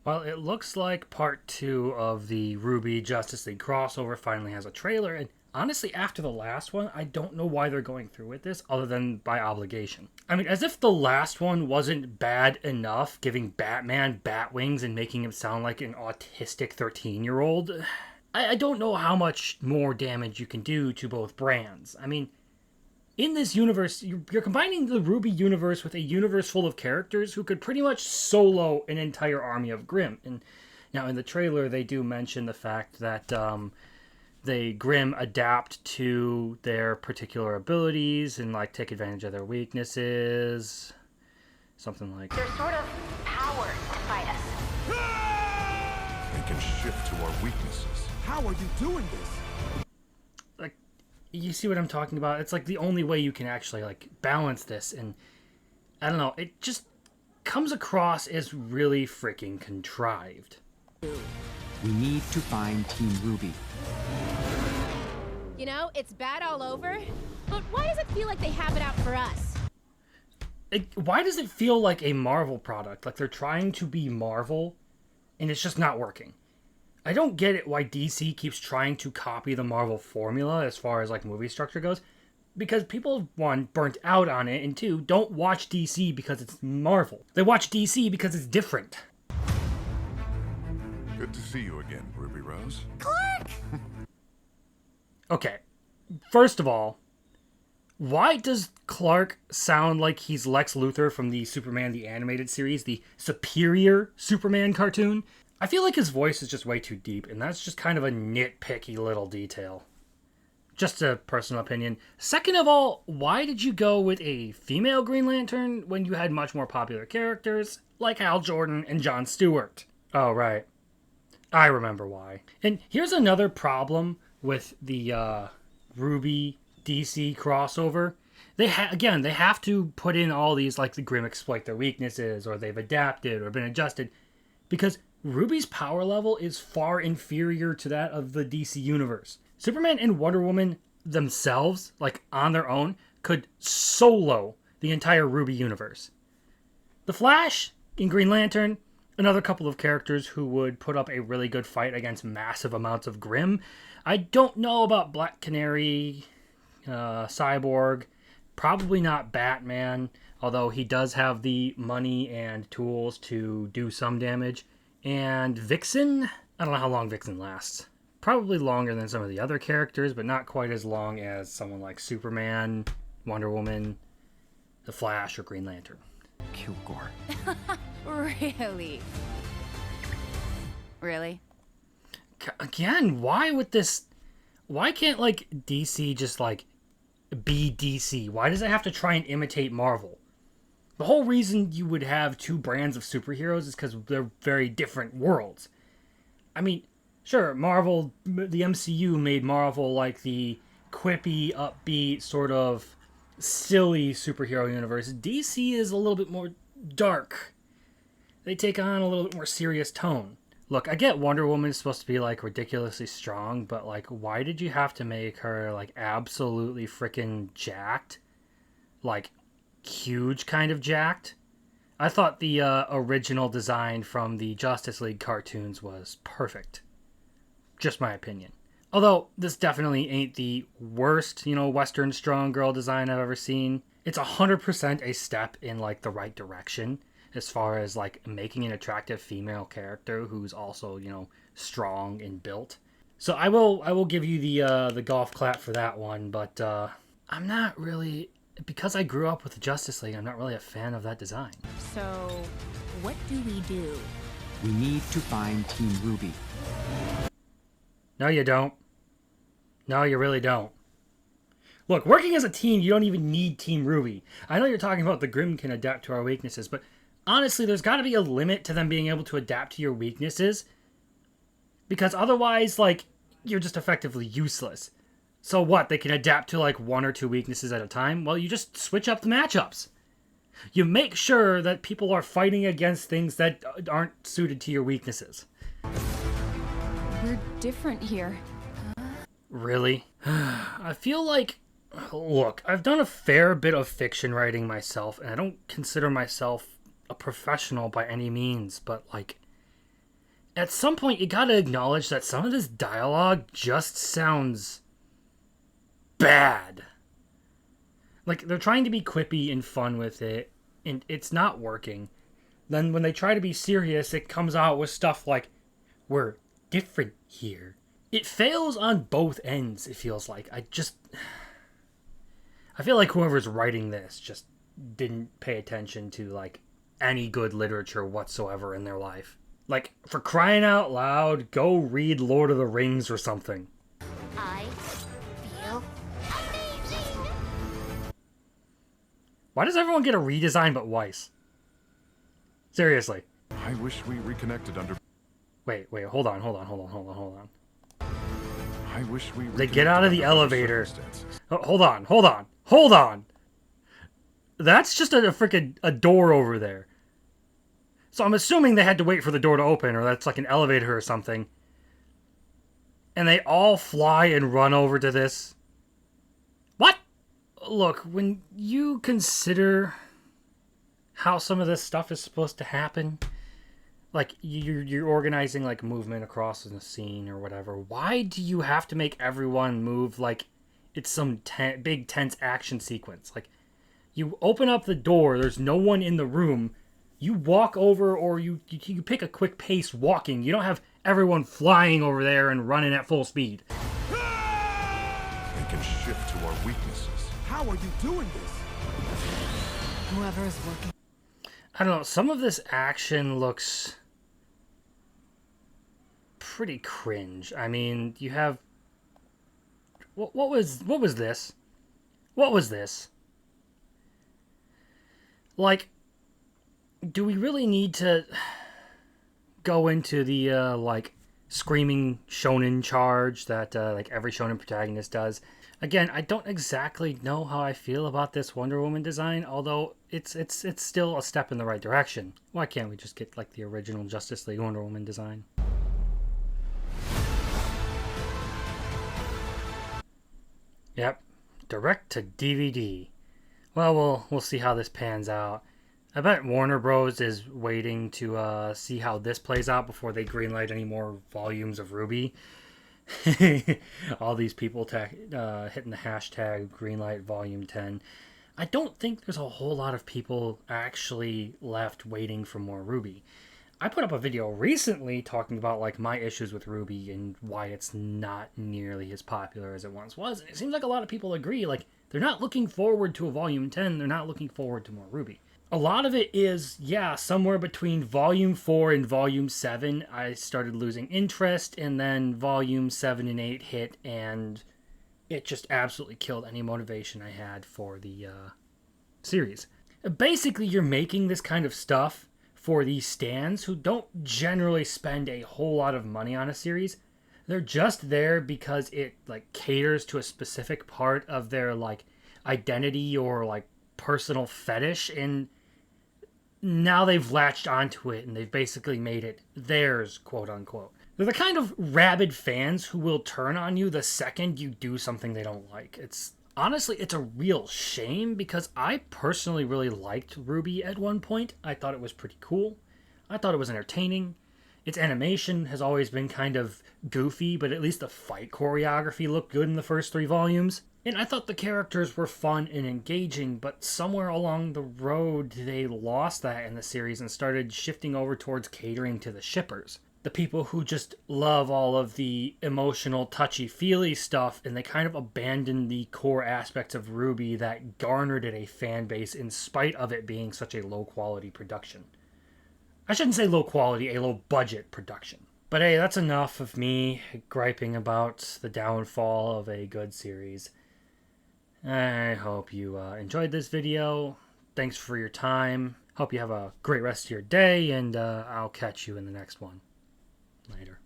Well, it looks like part 2 of the RWBY Justice League crossover finally has a trailer, and honestly, after the last one, I don't know why they're going through with this other than by obligation. I mean, as if the last one wasn't bad enough, giving Batman bat wings and making him sound like an autistic 13-year-old. I don't know how much more damage you can do to both brands. I mean, in this universe, you're combining the RWBY universe with a universe full of characters who could pretty much solo an entire army of Grimm. And now in the trailer, they do mention the fact that they Grimm adapt to their particular abilities and like take advantage of their weaknesses. Something like they're sort of powered to fight us. They can shift to our weaknesses. How are you doing this? You see what I'm talking about? It's like the only way you can actually like balance this, and I don't know, it just comes across as really freaking contrived. We need to find Team RWBY. You know, it's bad all over, but why does it feel like they have it out for us? Why does it feel like a Marvel product? Like they're trying to be Marvel, and it's just not working. I don't get it why DC keeps trying to copy the Marvel formula as far as like movie structure goes. Because people, one, burnt out on it, and two, don't watch DC because it's Marvel. They watch DC because it's different. Good to see you again, Ruby Rose. Clark! Okay, first of all, why does Clark sound like he's Lex Luthor from the Superman the Animated Series, the Superior Superman cartoon? I feel like his voice is just way too deep, and that's just kind of a nitpicky little detail. Just a personal opinion. Second of all, why did you go with a female Green Lantern when you had much more popular characters like Hal Jordan and Jon Stewart? Oh, right. I remember why. And here's another problem with the RWBY DC crossover. They have to put in all these, like the Grimm exploit their weaknesses, or they've adapted or been adjusted, because RWBY's power level is far inferior to that of the DC universe. Superman and Wonder Woman themselves, like on their own, could solo the entire RWBY universe. The Flash in Green Lantern, another couple of characters who would put up a really good fight against massive amounts of Grimm. I don't know about Black Canary, Cyborg, probably not Batman, although he does have the money and tools to do some damage. And Vixen, I don't know how long Vixen lasts. Probably longer than some of the other characters, but not quite as long as someone like Superman, Wonder Woman, The Flash, or Green Lantern. Kilgore. Really? Really? Again, why with this? Why can't, like, DC just, like, be DC? Why does it have to try and imitate Marvel? The whole reason you would have two brands of superheroes is because they're very different worlds. I mean, sure, Marvel, the MCU made Marvel like the quippy, upbeat, sort of silly superhero universe. DC is a little bit more dark. They take on a little bit more serious tone. Look, I get Wonder Woman is supposed to be like ridiculously strong, but like, why did you have to make her like absolutely freaking jacked? Like, huge kind of jacked? I thought the original design from the Justice League cartoons was perfect. Just my opinion. Although, this definitely ain't the worst, Western strong girl design I've ever seen. It's 100% a step in, like, the right direction as far as, like, making an attractive female character who's also, strong and built. So I will give you the golf clap for that one, but I'm not really... Because I grew up with the Justice League, I'm not really a fan of that design. So, what do we do? We need to find Team RWBY. No, you don't. No, you really don't. Look, working as a team, you don't even need Team RWBY. I know you're talking about the Grimm can adapt to our weaknesses, but honestly, there's got to be a limit to them being able to adapt to your weaknesses. Because otherwise, like, you're just effectively useless. So what, they can adapt to like one or two weaknesses at a time? Well, you just switch up the matchups. You make sure that people are fighting against things that aren't suited to your weaknesses. We're different here. Really? I feel like... Look, I've done a fair bit of fiction writing myself, and I don't consider myself a professional by any means, but like... at some point you gotta acknowledge that some of this dialogue just sounds bad. Like, they're trying to be quippy and fun with it, and it's not working. Then when they try to be serious, it comes out with stuff like, we're different here. It fails on both ends, it feels like. I feel like whoever's writing this just didn't pay attention to, like, any good literature whatsoever in their life. Like, for crying out loud, go read Lord of the Rings or something. I feel amazing. Why does everyone get a redesign but Weiss? Seriously. I wish we reconnected under... Wait, hold on. I wish we They get out of the reconnected under elevator. circumstances. Oh, hold on. That's just a freaking a door over there. So I'm assuming they had to wait for the door to open, or that's like an elevator or something. And they all fly and run over to this. What? Look, when you consider how some of this stuff is supposed to happen, like you're organizing like movement across the scene or whatever, why do you have to make everyone move like it's some big tense action sequence? Like, you open up the door, there's no one in the room, you walk over, or you pick a quick pace walking. You don't have everyone flying over there and running at full speed. They can shift to our weaknesses. How are you doing this? Whoever is working. I don't know, some of this action looks pretty cringe. I mean, you have... What was this? What was this? Like, do we really need to go into the, like, screaming shonen charge that, like, every shonen protagonist does? Again, I don't exactly know how I feel about this Wonder Woman design, although it's still a step in the right direction. Why can't we just get, like, the original Justice League Wonder Woman design? Yep, direct to DVD. Well, we'll see how this pans out. I bet Warner Bros. Is waiting to see how this plays out before they greenlight any more volumes of RWBY. All these people hitting the hashtag greenlight volume 10. I don't think there's a whole lot of people actually left waiting for more RWBY. I put up a video recently talking about like my issues with RWBY and why it's not nearly as popular as it once was. And it seems like a lot of people agree. Like, they're not looking forward to a volume 10. They're not looking forward to more RWBY. A lot of it is, yeah, somewhere between volume 4 and volume 7, I started losing interest, and then volume 7 and 8 hit, and it just absolutely killed any motivation I had for the series. Basically, you're making this kind of stuff for these stans who don't generally spend a whole lot of money on a series. They're just there because it like caters to a specific part of their like identity or like personal fetish, and now they've latched onto it and they've basically made it theirs, quote unquote. They're the kind of rabid fans who will turn on you the second you do something they don't like. Honestly, it's a real shame because I personally really liked RWBY at one point. I thought it was pretty cool. I thought it was entertaining. Its animation has always been kind of goofy, but at least the fight choreography looked good in the first 3 volumes. And I thought the characters were fun and engaging, but somewhere along the road they lost that in the series and started shifting over towards catering to the shippers. The people who just love all of the emotional, touchy-feely stuff, and they kind of abandoned the core aspects of RWBY that garnered it a fan base in spite of it being such a low-quality production. I shouldn't say low-quality, a low-budget production. But hey, that's enough of me griping about the downfall of a good series. I hope you enjoyed this video. Thanks for your time. Hope you have a great rest of your day, and I'll catch you in the next one. Later.